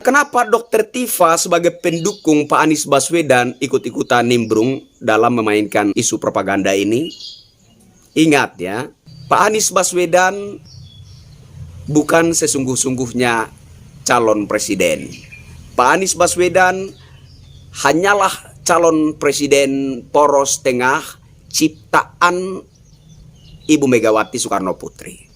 kenapa Dr. Tifa sebagai pendukung Pak Anies Baswedan ikut-ikutan nimbrung dalam memainkan isu propaganda ini? Ingat ya, Pak Anies Baswedan bukan sesungguh-sungguhnya calon presiden. Pak Anies Baswedan hanyalah calon presiden poros tengah ciptaan Ibu Megawati Soekarno Putri.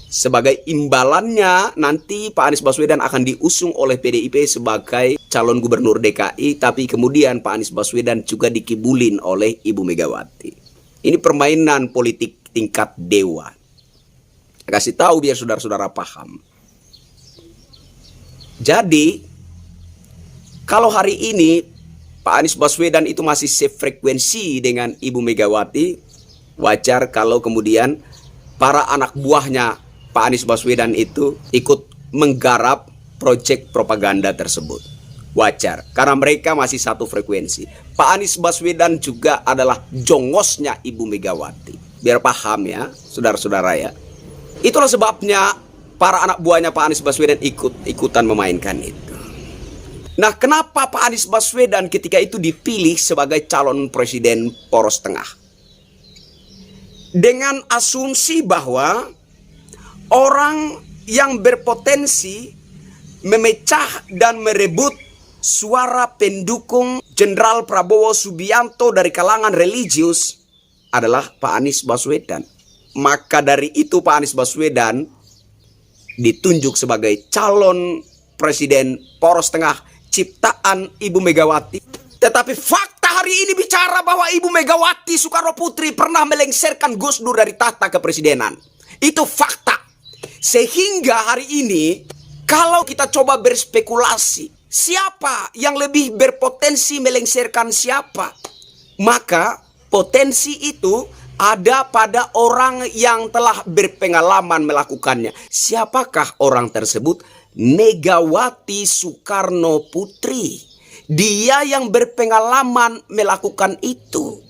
Sebagai imbalannya nanti Pak Anies Baswedan akan diusung oleh PDIP sebagai calon gubernur DKI, tapi kemudian Pak Anies Baswedan juga dikibulin oleh Ibu Megawati. Ini permainan politik tingkat dewa. Kasih tahu biar saudara-saudara paham. Jadi, kalau hari ini Pak Anies Baswedan itu masih sefrekuensi dengan Ibu Megawati, wajar kalau kemudian para anak buahnya Pak Anies Baswedan itu ikut menggarap proyek propaganda tersebut. Wajar, karena mereka masih satu frekuensi. Pak Anies Baswedan juga adalah jongosnya Ibu Megawati. Biar paham ya, saudara-saudara ya. Itulah sebabnya para anak buahnya Pak Anies Baswedan ikut-ikutan memainkan itu. Nah, kenapa Pak Anies Baswedan ketika itu dipilih sebagai calon presiden poros tengah? Dengan asumsi bahwa orang yang berpotensi memecah dan merebut suara pendukung Jenderal Prabowo Subianto dari kalangan religius adalah Pak Anies Baswedan. Maka dari itu Pak Anies Baswedan ditunjuk sebagai calon presiden poros tengah ciptaan Ibu Megawati. Tetapi fakta hari ini bicara bahwa Ibu Megawati Soekarno Putri pernah melengsarkan Gus Dur dari tahta kepresidenan. Itu fakta. Sehingga hari ini kalau kita coba berspekulasi, siapa yang lebih berpotensi melengsarkan siapa? Maka potensi itu ada pada orang yang telah berpengalaman melakukannya. Siapakah orang tersebut? Megawati Soekarno Putri. Dia yang berpengalaman melakukan itu.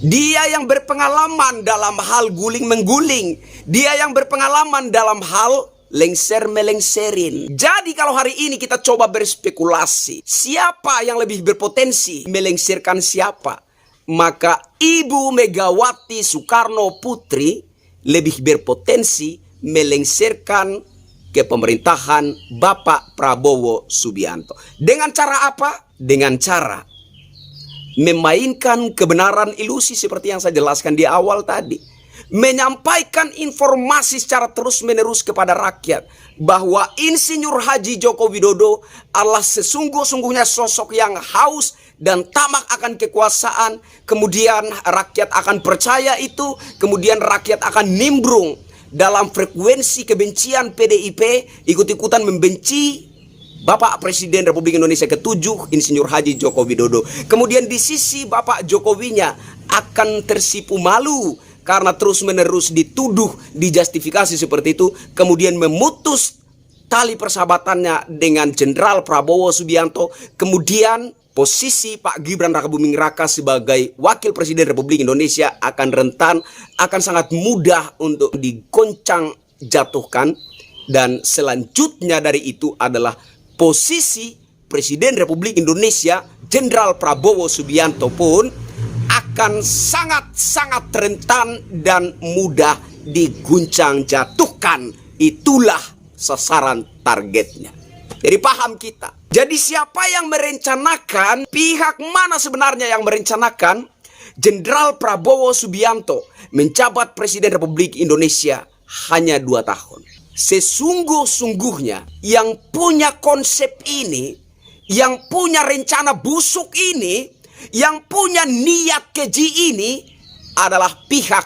Dia yang berpengalaman dalam hal guling-mengguling. Dia yang berpengalaman dalam hal lengser-melengserin. Jadi kalau hari ini kita coba berspekulasi, siapa yang lebih berpotensi melengsarkan siapa? Maka Ibu Megawati Soekarno Putri lebih berpotensi melengsarkan kepemerintahan Bapak Prabowo Subianto. Dengan cara apa? Dengan cara memainkan kebenaran ilusi seperti yang saya jelaskan di awal tadi. Menyampaikan informasi secara terus-menerus kepada rakyat bahwa Insinyur Haji Joko Widodo adalah sesungguh-sungguhnya sosok yang haus dan tamak akan kekuasaan. Kemudian rakyat akan percaya itu, kemudian rakyat akan nimbrung dalam frekuensi kebencian PDIP, ikut-ikutan membenci Bapak Presiden Republik Indonesia ke-7, Insinyur Haji Joko Widodo. Kemudian di sisi Bapak Jokowinya akan tersipu malu karena terus-menerus dituduh, dijustifikasi seperti itu. Kemudian memutus tali persahabatannya dengan Jenderal Prabowo Subianto. Kemudian posisi Pak Gibran Rakabuming Raka sebagai Wakil Presiden Republik Indonesia akan rentan, akan sangat mudah untuk digoncang jatuhkan. Dan selanjutnya dari itu adalah posisi Presiden Republik Indonesia Jenderal Prabowo Subianto pun akan sangat-sangat rentan dan mudah diguncang jatuhkan. Itulah sasaran targetnya. Jadi paham kita. Jadi siapa yang merencanakan? Pihak mana sebenarnya yang merencanakan Jenderal Prabowo Subianto menjabat Presiden Republik Indonesia hanya 2 tahun? Sesungguh-sungguhnya yang punya konsep ini, yang punya rencana busuk ini, yang punya niat keji ini adalah pihak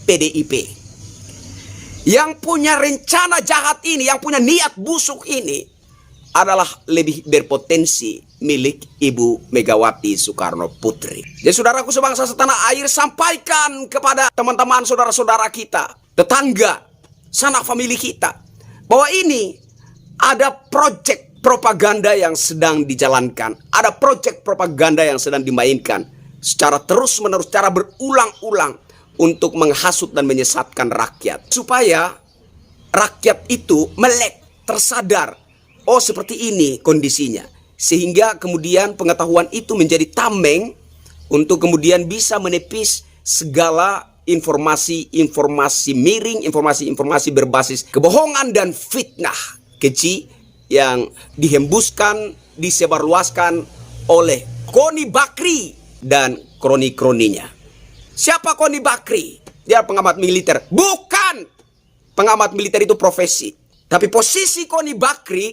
PDIP. Yang punya rencana jahat ini, yang punya niat busuk ini adalah lebih berpotensi milik Ibu Megawati Soekarno Putri. Jadi saudaraku sebangsa setanah air, sampaikan kepada teman-teman saudara-saudara kita, tetangga, sanak famili kita, bahwa ini ada proyek propaganda yang sedang dijalankan. Ada proyek propaganda yang sedang dimainkan secara terus-menerus, secara berulang-ulang untuk menghasut dan menyesatkan rakyat. Supaya rakyat itu melek, tersadar oh seperti ini kondisinya. Sehingga kemudian pengetahuan itu menjadi tameng untuk kemudian bisa menepis segala informasi-informasi miring, informasi-informasi berbasis kebohongan dan fitnah keji yang dihembuskan, disebarluaskan oleh Koni Bakri dan kroni-kroninya. Siapa Koni Bakri? Dia pengamat militer. Bukan! Pengamat militer itu profesi. Tapi posisi Koni Bakri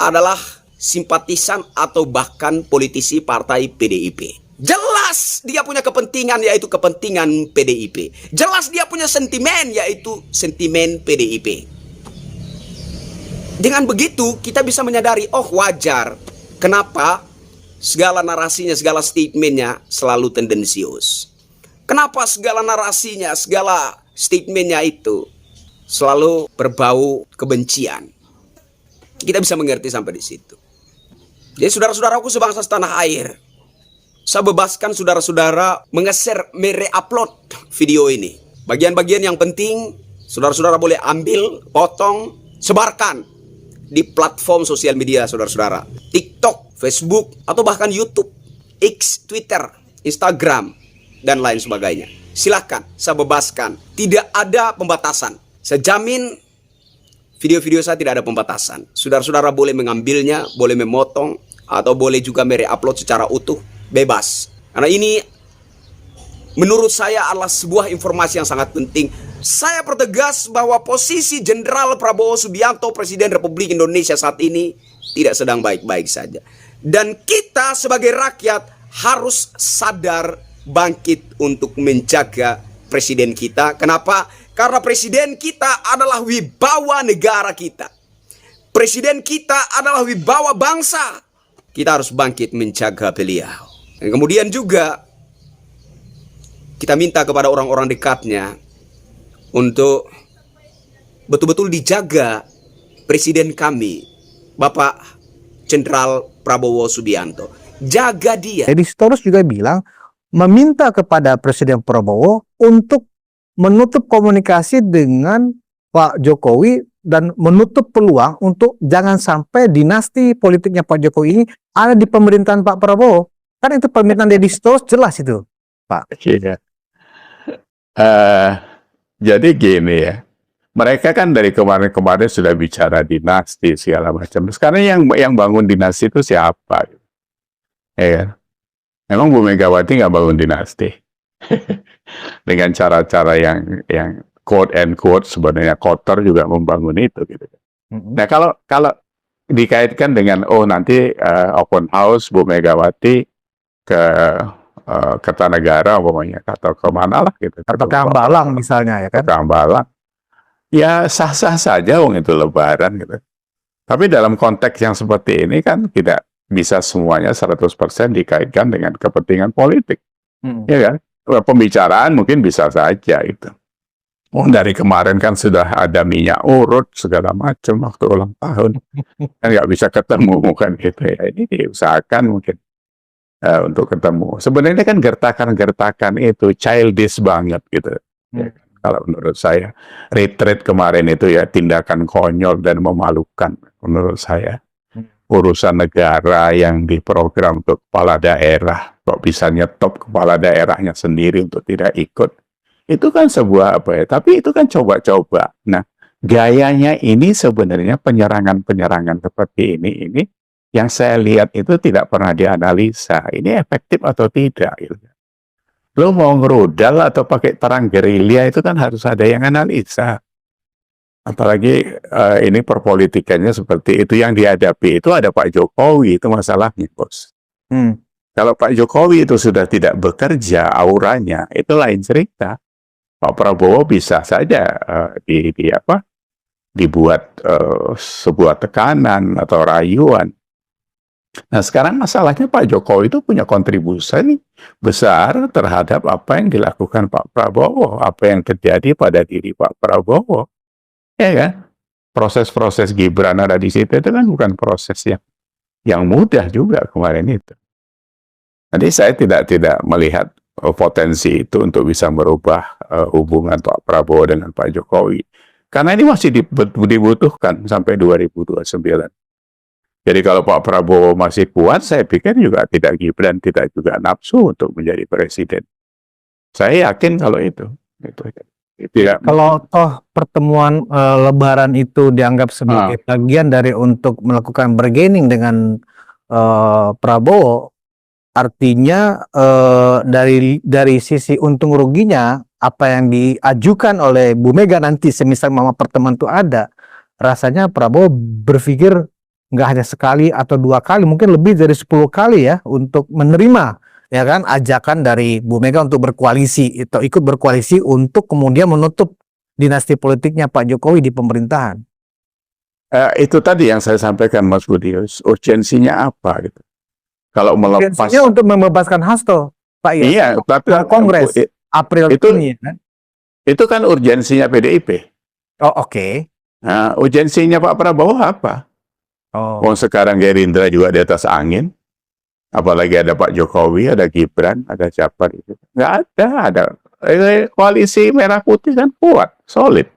adalah simpatisan atau bahkan politisi partai PDIP. Jelas dia punya kepentingan, yaitu kepentingan PDIP. Jelas dia punya sentimen, yaitu sentimen PDIP. Dengan begitu kita bisa menyadari, oh wajar kenapa segala narasinya, segala statementnya selalu tendensius. Kenapa segala narasinya, segala statementnya itu selalu berbau kebencian. Kita bisa mengerti sampai di situ. Jadi saudara-saudaraku sebangsa setanah air, saya bebaskan saudara-saudara mengeser, mere-upload video ini. Bagian-bagian yang penting, saudara-saudara boleh ambil, potong, sebarkan di platform sosial media saudara-saudara. TikTok, Facebook, atau bahkan YouTube, X, Twitter, Instagram, dan lain sebagainya. Silakan, saya bebaskan. Tidak ada pembatasan. Saya jamin video-video saya tidak ada pembatasan. Saudara-saudara boleh mengambilnya, boleh memotong, atau boleh juga mere-upload secara utuh. Bebas. Karena ini menurut saya adalah sebuah informasi yang sangat penting. Saya pertegas bahwa posisi Jenderal Prabowo Subianto, Presiden Republik Indonesia saat ini tidak sedang baik-baik saja. Dan kita sebagai rakyat harus sadar bangkit untuk menjaga presiden kita. Kenapa? Karena presiden kita adalah wibawa negara kita. Presiden kita adalah wibawa bangsa. Kita harus bangkit menjaga beliau. Dan kemudian juga kita minta kepada orang-orang dekatnya untuk betul-betul dijaga presiden kami, Bapak Jenderal Prabowo Subianto. Jaga dia. Edi Sitorus juga bilang meminta kepada Presiden Prabowo untuk menutup komunikasi dengan Pak Jokowi dan menutup peluang untuk jangan sampai dinasti politiknya Pak Jokowi ini ada di pemerintahan Pak Prabowo. Kan itu permintaan Edi Sitorus jelas itu, Pak. Iya. Jadi gini ya, mereka kan dari kemarin-kemarin sudah bicara dinasti segala macam. Sekarang yang bangun dinasti itu siapa? Ya kan? Memang Bu Megawati nggak bangun dinasti dengan cara-cara yang quote and quote sebenarnya kotor juga membangun itu gitu. Nah kalau dikaitkan dengan nanti open house Bu Megawati ke Kertanegara umpamanya atau kemana lah gitu. Atau ke Hambalang misalnya ya kan? Ke Hambalang. Ya sah-sah saja wong itu lebaran gitu. Tapi dalam konteks yang seperti ini kan tidak bisa semuanya 100% dikaitkan dengan kepentingan politik. Ya kan? Pembicaraan mungkin bisa saja itu. Dari kemarin kan sudah ada minyak urut segala macam waktu ulang tahun. Kan nggak bisa ketemu kan gitu ya. Ini diusahakan mungkin untuk ketemu. Sebenarnya kan gertakan-gertakan itu childish banget gitu. Ya, kalau menurut saya, retreat kemarin itu ya tindakan konyol dan memalukan menurut saya. Urusan negara yang diprogram untuk kepala daerah, kok bisa nyetop kepala daerahnya sendiri untuk tidak ikut. Itu kan sebuah apa ya? Tapi itu kan coba-coba. Nah, gayanya ini sebenarnya penyerangan-penyerangan seperti ini yang saya lihat itu tidak pernah dianalisa. Ini efektif atau tidak? Gitu. Lo mau ngerudal atau pakai perang gerilya itu kan harus ada yang analisa. Apalagi ini perpolitikannya seperti itu yang dihadapi. Itu ada Pak Jokowi, itu masalahnya, Bos. Kalau Pak Jokowi itu sudah tidak bekerja, auranya, itu lain cerita. Pak Prabowo bisa saja dibuat sebuah tekanan atau rayuan. Nah sekarang masalahnya Pak Jokowi itu punya kontribusi besar terhadap apa yang dilakukan Pak Prabowo, apa yang terjadi pada diri Pak Prabowo, ya kan? Proses-proses Gibran ada di situ itu kan bukan proses yang mudah juga kemarin itu. Jadi saya tidak melihat potensi itu untuk bisa merubah hubungan Pak Prabowo dengan Pak Jokowi, karena ini masih dibutuhkan sampai 2029. Jadi kalau Pak Prabowo masih kuat, saya pikir juga tidak Gibran tidak juga nafsu untuk menjadi presiden. Saya yakin kalau itu. Tidak. Kalau toh pertemuan Lebaran itu dianggap sebagai bagian dari untuk melakukan bargaining dengan Prabowo, artinya dari sisi untung ruginya apa yang diajukan oleh Bu Mega nanti semisal mama pertemuan itu ada, rasanya Prabowo berpikir nggak hanya sekali atau 2 kali, mungkin lebih dari 10 kali ya untuk menerima ya kan ajakan dari Bu Mega untuk berkoalisi atau ikut berkoalisi untuk kemudian menutup dinasti politiknya Pak Jokowi di pemerintahan. Itu tadi yang saya sampaikan Mas Budi, urgensinya apa gitu. Kalau melepas urgensinya untuk membebaskan Hasto, Pak ya. Iya, tapi Kongres April itu ini kan. Itu kan urgensinya PDIP. Oh, oke. Nah, urgensinya Pak Prabowo apa? Oh. Wong sekarang Gerindra juga di atas angin. Apalagi ada Pak Jokowi, ada Gibran, ada siapa itu. Nggak ada. Koalisi merah putih kan kuat, solid.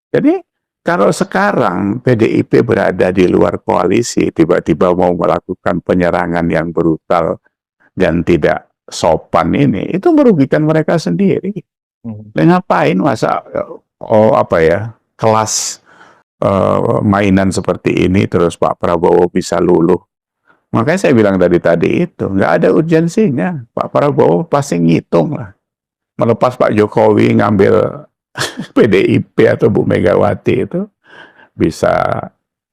Jadi kalau sekarang PDIP berada di luar koalisi, tiba-tiba mau melakukan penyerangan yang brutal dan tidak sopan ini, itu merugikan mereka sendiri. Dan ngapain masa kelas mainan seperti ini terus Pak Prabowo bisa luluh. Makanya saya bilang tadi itu nggak ada urgensinya. Pak Prabowo pasti ngitung lah. Melepas Pak Jokowi ngambil PDIP atau Bu Megawati itu bisa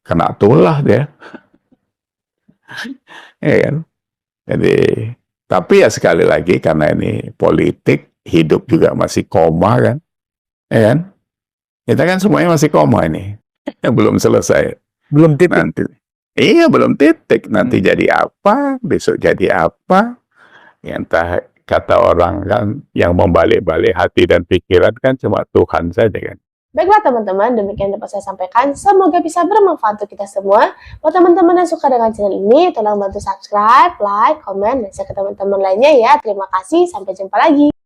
kena tulah dia. Ya kan? Jadi, tapi ya sekali lagi karena ini politik, hidup juga masih koma kan. Ya kan? Kita kan semuanya masih koma ini. Yang belum selesai. Belum titik. Nanti. Iya, belum titik. Nanti jadi apa, besok jadi apa. Ya, entah kata orang kan yang membalik-balik hati dan pikiran kan cuma Tuhan saja kan. Baiklah teman-teman, demikian dapat saya sampaikan. Semoga bisa bermanfaat untuk kita semua. Buat teman-teman yang suka dengan channel ini, tolong bantu subscribe, like, komen, dan share ke teman-teman lainnya ya. Terima kasih, sampai jumpa lagi.